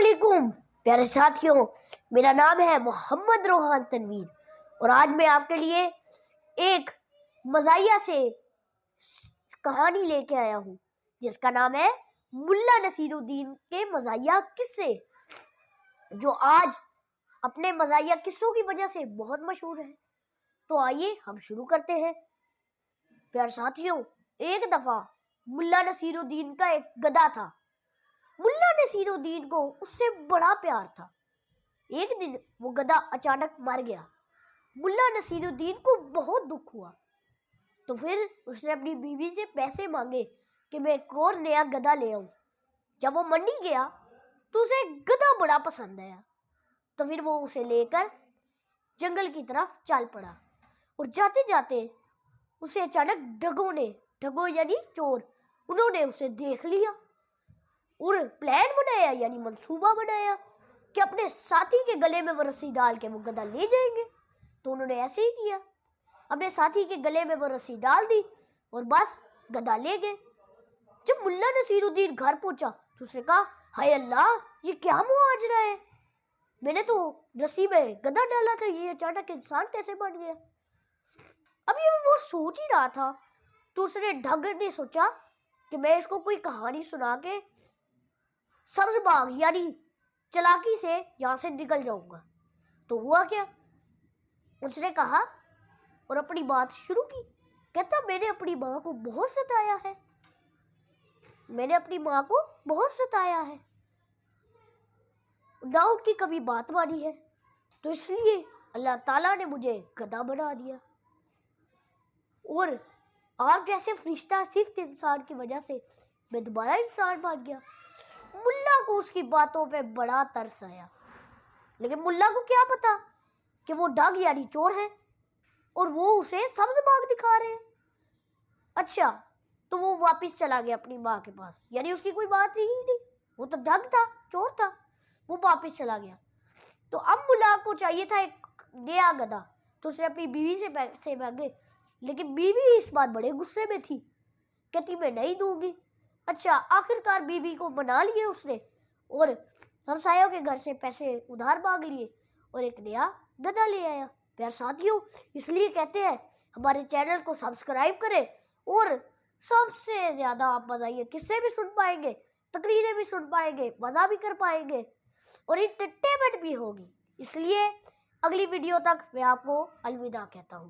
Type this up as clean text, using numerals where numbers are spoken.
अस्सलामुअलैकुम प्यारे साथियों, मेरा नाम है मोहम्मद रोहान तनवीर और आज मैं आपके लिए एक मज़ाहिया से कहानी लेके आया हूँ जिसका नाम है मुल्ला नसीरुद्दीन के मज़ाहिया किस्से, जो आज अपने मज़ाहिया किस्सों की वजह से बहुत मशहूर है। तो आइए हम शुरू करते हैं। प्यारे साथियों, एक दफ़ा मुल्ला नसीरुद्दीन का एक गधा था। मुल्ला नसीरुद्दीन को उससे बड़ा प्यार था। एक दिन वो गधा अचानक मर गया। मुल्ला नसीरुद्दीन को बहुत दुख हुआ, तो फिर उसने अपनी बीवी से पैसे मांगे कि मैं एक और नया गधा ले आऊं। जब वो मंडी गया तो उसे गधा बड़ा पसंद आया, तो फिर वो उसे लेकर जंगल की तरफ चल पड़ा और जाते जाते उसे अचानक ठगों यानी चोर, उन्होंने उसे देख लिया और प्लान बनाया यानी मंसूबा बनाया कि अपने साथी के गले में वो रस्सी डाल के वो गधा ले जाएंगे। तो उन्होंने ऐसे ही किया, अपने साथी के गले में वो रस्सी डाल दी और बस गधा ले गए। जब मुल्ला नसीरुद्दीन घर पहुंचा तो उसने कहा, हाय अल्लाह, ये क्या मुआजरा है, मैंने तो रस्सी में गधा डाला था, ये अचानक इंसान कैसे बन गया। अभी वो सोच ही रहा था तो उसने ढंग ने सोचा कि मैं इसको कोई कहानी सुना के सब्ज बाग यानी चालाकी से यहाँ से निकल जाऊंगा। तो हुआ क्या, उसने कहा और अपनी बात शुरू की। कहता, मैंने अपनी माँ को बहुत सताया है, ना उनकी कभी बात मानी है, तो इसलिए अल्लाह ताला ने मुझे गधा बना दिया और आप जैसे फरिश्ता सिर्फ इंसान की वजह से मैं दोबारा इंसान बन गया। मुल्ला को उसकी बातों पे बड़ा तरस आया, लेकिन मुल्ला को क्या पता कि वो डग यानी चोर है और वो उसे सब्ज बाग दिखा रहे हैं। अच्छा, तो वो वापस चला गया अपनी माँ के पास, यानी उसकी कोई बात ही नहीं, वो तो डग था, चोर था, वो वापस चला गया। तो अब मुल्ला को चाहिए था एक नया गधा, तो उसने अपनी बीवी से पैसे मांगे, लेकिन बीवी इस बार बड़े गुस्से में थी, कहती मैं नहीं दूंगी। अच्छा, आखिरकार बीवी को मना लिए उसने और हमसायों के घर से पैसे उधार मांग लिए और एक नया गधा ले आया। प्यारे साथियों, इसलिए कहते हैं हमारे चैनल को सब्सक्राइब करें और सबसे ज़्यादा आप मज़ाहिया किस्से भी सुन पाएंगे, तकरीरें भी सुन पाएंगे, मज़ा भी कर पाएंगे और एंटरटेनमेंट भी होगी। इसलिए अगली वीडियो तक मैं आपको अलविदा कहता हूँ।